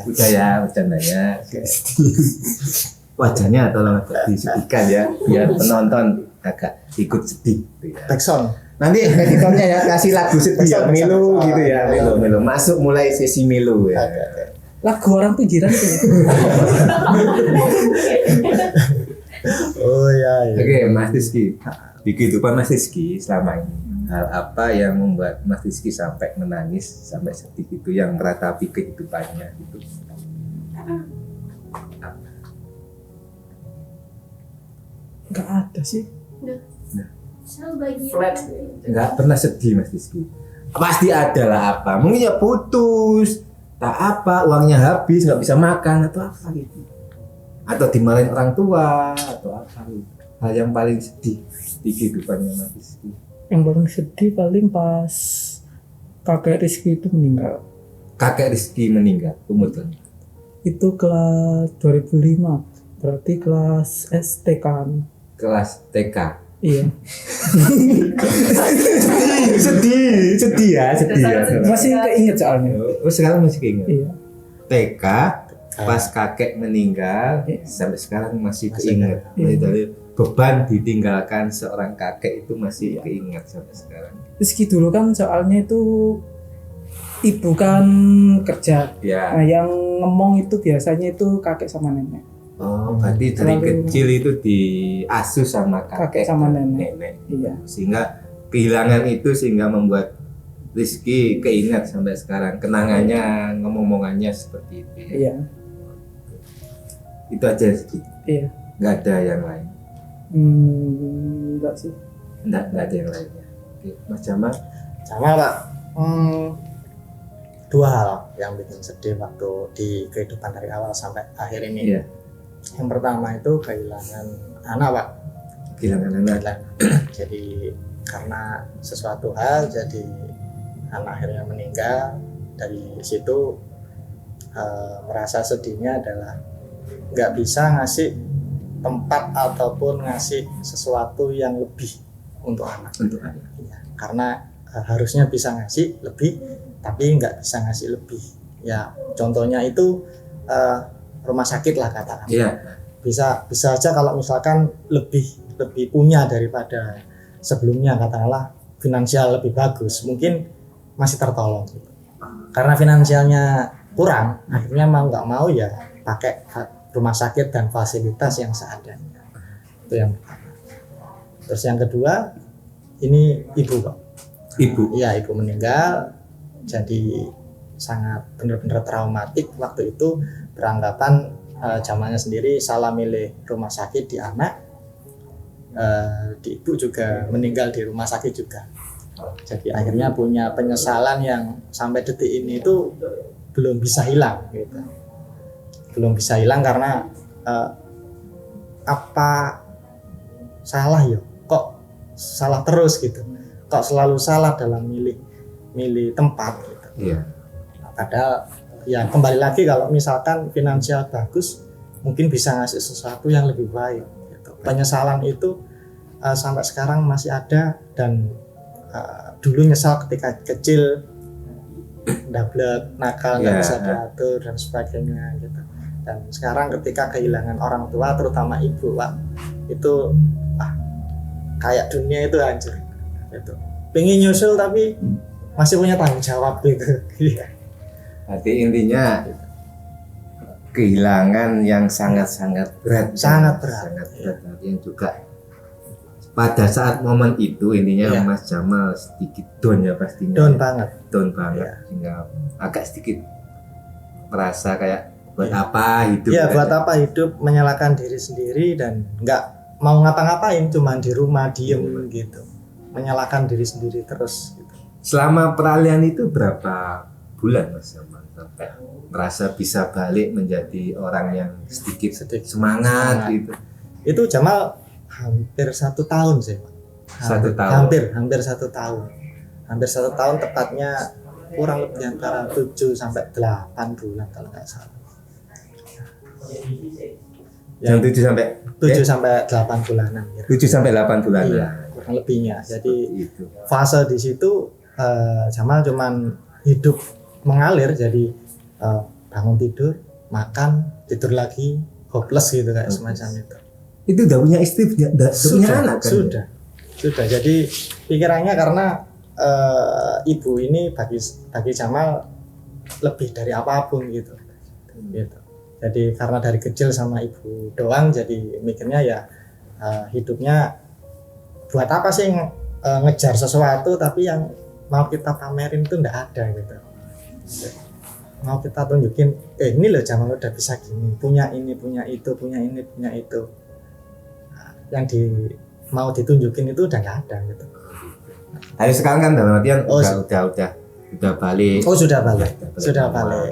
udah ya bercandanya. Wajahnya tolong agak disedihkan ya, biar penonton agak ikut sedih. Gitu ya. Backsound. Nanti editornya ya kasih lagu sedih ya, Milu gitu ya, Milu masuk mulai sesi Milu ya. Lagu orang pinggiran itu. Oh ya. Oke, Mas Rizky. Di kehidupan Mas Rizky selama ini, hal apa yang membuat Mas Rizky sampai menangis, sampai sedih itu, yang meratapi kehidupannya gitu? Enggak ada sih. Flat. Nggak pernah sedih Mas Rizky. Pasti ada lah apa? Mungkin ya putus, tak apa, uangnya habis, nggak bisa makan atau apa gitu. Atau dimarahin orang tua atau apa gitu. Hal yang paling sedih di kehidupannya Mas Rizky. Yang paling sedih paling pas kakek Rizky itu meninggal. Kakek Rizky meninggal, umur berapa? Itu kelas 2005. Berarti kelas STK. Kelas TK. Iya. sedih ya. Masih keinget soalnya. Oh, sekarang masih keinget. Iya. TK pas kakek meninggal sampai sekarang masih keinget. Dari beban ditinggalkan seorang kakek itu masih keinget sampai sekarang. Rizky dulu kan soalnya itu ibu kan kerja. Ya. Nah, yang ngomong itu biasanya itu kakek sama nenek. Oh, berarti dari Terlalu- kecil itu diasuh sama kakek sama dan nenek. Iya. Sehingga kehilangan itu sehingga membuat Rizky keingat sampai sekarang, kenangannya, ngomongannya seperti itu ya. Iya. Itu aja Rizky, Iya. nggak ada yang lain. Enggak sih. Nggak ada yang lainnya. Oke, Mas Jamal. Sama Pak. Dua hal yang bikin sedih waktu di kehidupan dari awal sampai akhir ini. Iya. Yang pertama itu kehilangan anak Pak. Kehilangan anak. Jadi karena sesuatu hal jadi anak akhirnya meninggal. Dari situ merasa sedihnya adalah nggak bisa ngasih tempat ataupun ngasih sesuatu yang lebih untuk anak. Untuk anak. Ya, karena harusnya bisa ngasih lebih tapi nggak bisa ngasih lebih. Ya contohnya itu rumah sakit lah katakan. Iya. Bisa aja kalau misalkan lebih punya daripada sebelumnya, katakanlah finansial lebih bagus, mungkin masih tertolong gitu. Karena finansialnya kurang, akhirnya mau nggak mau ya pakai rumah sakit dan fasilitas yang seadanya. Itu yang pertama. Terus yang kedua, ini ibu Pak. Ibu. Iya, ibu meninggal, jadi sangat benar-benar traumatik waktu itu, beranggapan zamannya sendiri salah milih rumah sakit di anak, di ibu juga meninggal di rumah sakit juga. Jadi akhirnya punya penyesalan yang sampai detik ini itu belum bisa hilang gitu. Belum bisa hilang karena apa salah ya, kok salah terus gitu, kok selalu salah dalam milih tempat gitu. Iya. Padahal ya kembali lagi kalau misalkan finansial bagus mungkin bisa ngasih sesuatu yang lebih baik gitu. Penyesalan itu sampai sekarang masih ada, dan dulu nyesal ketika kecil double nakal nggak bisa diatur dan sebagainya gitu. Dan sekarang ketika kehilangan orang tua terutama ibu Pak, itu kayak dunia itu hancur gitu. Pengen nyusul tapi masih punya tanggung jawab gitu. Berarti intinya kehilangan yang sangat-sangat berat. Sangat berat. Yang juga pada saat momen itu intinya Iya. Mas Jamal sedikit down ya pastinya. Down banget. Down banget. Iya. Sehingga agak sedikit merasa kayak buat apa hidup. Iya, kan? buat apa hidup, menyalahkan diri sendiri dan nggak mau ngapa-ngapain, cuman di rumah diem gitu, menyalahkan diri sendiri terus gitu. Selama peralihan itu berapa bulan Mas Jamal sampai merasa bisa balik menjadi orang yang sedikit semangat gitu? Itu Jamal hampir 1 tahun sih Pak. 1 tahun. Hampir 1 tahun. Hampir 1 tahun, tepatnya kurang lebih antara 7 sampai 8 bulan kalau nggak salah. Yang 7 sampai 8 bulanan. 7 sampai 8 bulan. Iya, kurang lebihnya. Jadi Itu. fase di situ Jamal cuman hidup mengalir, jadi bangun tidur, makan, tidur lagi, hopeless gitu kayak semacam itu. Itu udah punya istri, udah punya anak kan? Sudah. Jadi pikirannya karena ibu ini bagi Jamal lebih dari apapun gitu. Jadi karena dari kecil sama ibu doang, jadi mikirnya ya hidupnya buat apa sih ngejar sesuatu tapi yang mau kita pamerin itu ndak ada gitu. Mau kita tunjukin, ini loh Jamal udah bisa gini, punya ini, punya itu, punya ini, punya itu. Nah, yang mau ditunjukin itu udah nggak ada gitu. Tapi sekarang kan dalam artian udah balik. Oh sudah balik.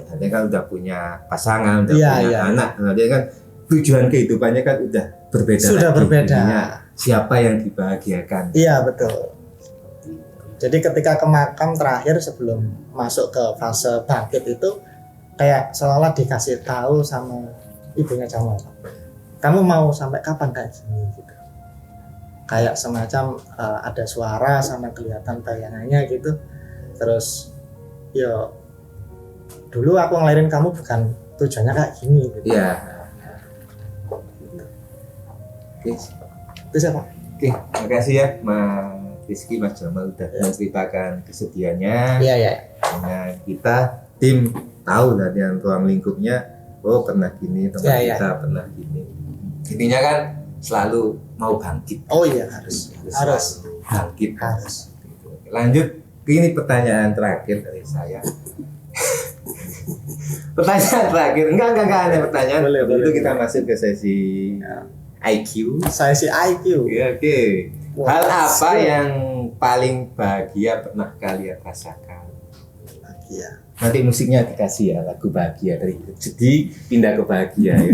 Artinya kan udah punya pasangan, udah Iya, punya iya. anak. Artinya kan tujuan kehidupannya kan udah berbeda. Sudah lagi. berbeda. Intinya siapa yang dibahagiakan? Iya betul. Jadi ketika ke makam terakhir sebelum masuk ke fase bangkit itu kayak seolah dikasih tahu sama ibunya Jamal, kamu mau sampai kapan kayak gini gitu. Kayak semacam ada suara sama kelihatan bayangannya gitu. Terus yo dulu aku ngelahirin kamu bukan tujuannya kayak gini gitu. Iya. Oke. Itu siapa? Oke, makasih ya Mas Rizky, Mas Jamal udah menceritakan kesedihannya. Iya. Nah, kita tim tahu lah yang ruang lingkupnya, oh pernah gini, teman Iya, kita pernah gini. Intinya kan selalu mau bangkit. Oh iya harus. Selalu bangkit. Harus. Lanjut, ini pertanyaan terakhir dari saya. Pertanyaan terakhir, enggak ada pertanyaan. Itu kita masuk ke sesi IQ. Saya si IQ. Ya, oke. Wah, Hal apa siap. yang paling bahagia pernah kalian rasakan? Bahagia. Nanti musiknya dikasih ya, lagu bahagia dari sedih pindah ke bahagia ya.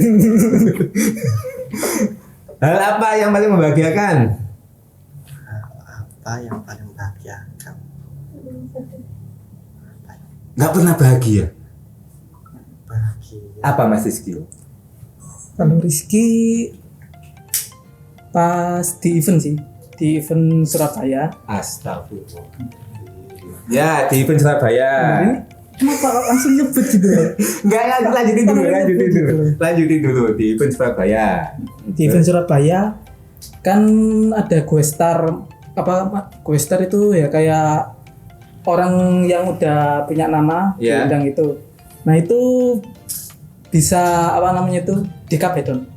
Hal apa yang paling membahagiakan? Apa yang paling membahagiakan? Nggak pernah bahagia. Bahagia. Apa Mas Rizky? Kalau Rizky pas di event sih, di event Surabaya. Astagfirullah. Ya, di event Surabaya. Ini kenapa langsung nyebut gitu ya? Enggak, lanjutin dulu di event Surabaya. Di event Surabaya kan ada gue star itu ya kayak orang yang udah punya nama Iya. diundang itu. Nah itu bisa apa namanya itu di Kabedon.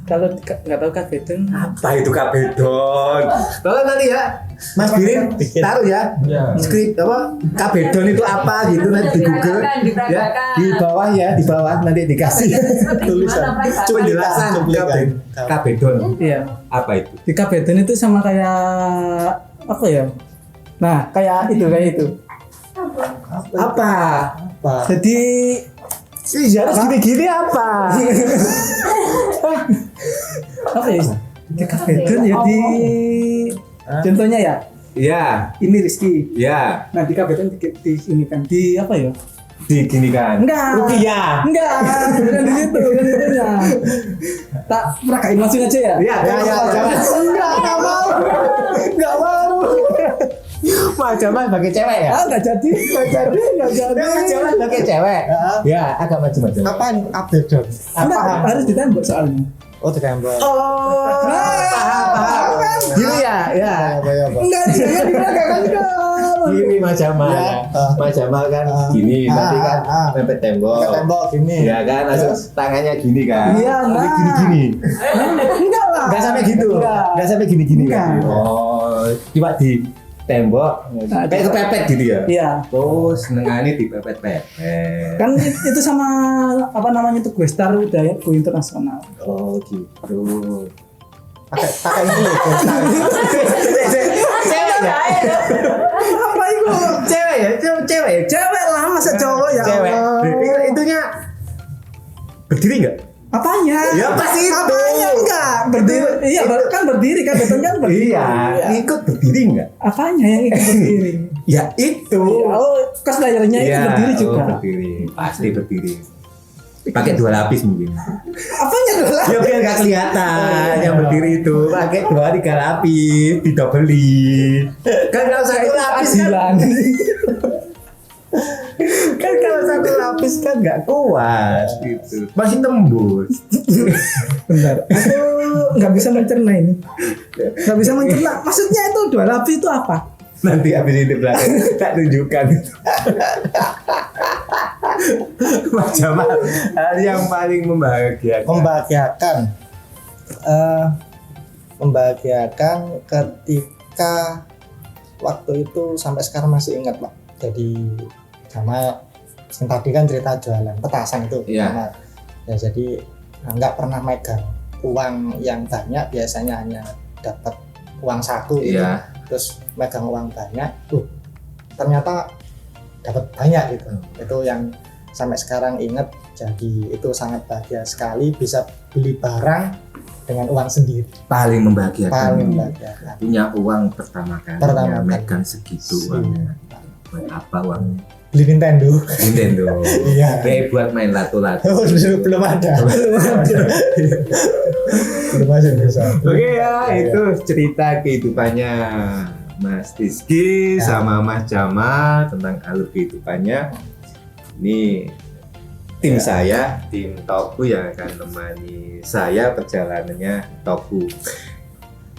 Kalau nggak tahu Kabedon, Apa itu Kabedon? Tolong nanti ya, Mas Birin taruh ya. Skrip apa Kabedon itu apa gitu nanti di Google ya, di bawah nanti dikasih tulisan penjelasan Kabedon. iya. Apa itu? Di Kabedon itu sama kayak apa ya? Nah kayak itu. Apa? Jadi Harus gini-gini apa? apa ya? Di Kabedon ya di contohnya ya. Iya, Ini Rizky. iya. Nah di Kabedon di ini kan di apa ya? Diginikan. Enggak. Rukiah. Enggak, bukan di situ, bukan di itunya. Tak peragain langsung aja ya. Iya, jangan. Enggak mau. Mas Jamal pakai cewek ya? Ah, enggak jadi. Mas Jamal pakai cewek. Ya, agak macam-macam. Kapan update dong? Enggak, harus ditembak soalnya. Oh ditembak. Oh, paham. Gini ya. Enggak, jangan diperagakan dong. Gini Mas Jamal. Ya. Mas Jamal kan gini, nanti kan mepet tembok. Ke tembok gini. Ya kan, langsung tangannya gini kan. Iya, nah. Tapi gini-gini. Enggak lah. Enggak sampai gitu. Enggak. Enggak sampai gini-gini kan. Enggak. Oh, cuma di tembok kayak kepepet gitu ya. Iya. Oh, senengane dipepet-pepet. Kan itu sama apa namanya itu gue star udah ya go internasional. Oh, gitu. Pakai ini. Cewek ya? Apa itu? Cewek ya? Cewek ya? Cewek lah masa cowok ya. Cewek. Allah. Itunya berdiri enggak? Apanya? Ya, pas itu. Apanya enggak? Berdiri. Iya, kan berdiri kan betul kan berdiri. Iya, ikut berdiri enggak? Apanya yang ikut berdiri? Ya itu. Oh, cosplayernya itu Iya, berdiri juga. Oh, berdiri. Pasti berdiri. Pakai 2 lapis mungkin. Apanya adalah? Ya biar nggak kelihatan yang berdiri itu pakai 2-3 lapis didobeli. Kan kalau 1 lapis kan, Adilan. Kan kalau satu lapis kan nggak kuat gitu. Masih tembus. Bentar, aku nggak bisa mencerna ini. Nggak bisa mencerna. Maksudnya itu 2 lapis itu apa? Nanti habis ini belakang tak tunjukkan. Macam hal yang paling Membahagiakan. Membahagiakan ketika waktu itu sampai sekarang masih ingat Pak. Jadi sama yang tadi kan cerita jualan petasan itu Iya. sama. Ya jadi nggak pernah megang uang yang banyak, biasanya hanya dapat uang saku gitu. Iya. Terus megang uang banyak, ternyata dapat banyak gitu. Itu yang sampai sekarang ingat. Jadi itu sangat bahagia sekali bisa beli barang dengan uang sendiri. Paling membahagiakan. Paling membahagiakan. Punya uang pertama kali. Pertama kali. Megang segitu uangnya. Buat apa uangnya? Beli Nintendo. Nintendo. Iya. Kayak buat main lato-lato. Oh, belum ada. Belum ada bisa. Oke ya, itu cerita kehidupannya Mas Rizky sama Mas Jamal tentang alur kehidupannya. Ini tim saya, tim Toku yang akan menemani saya perjalanannya Toku.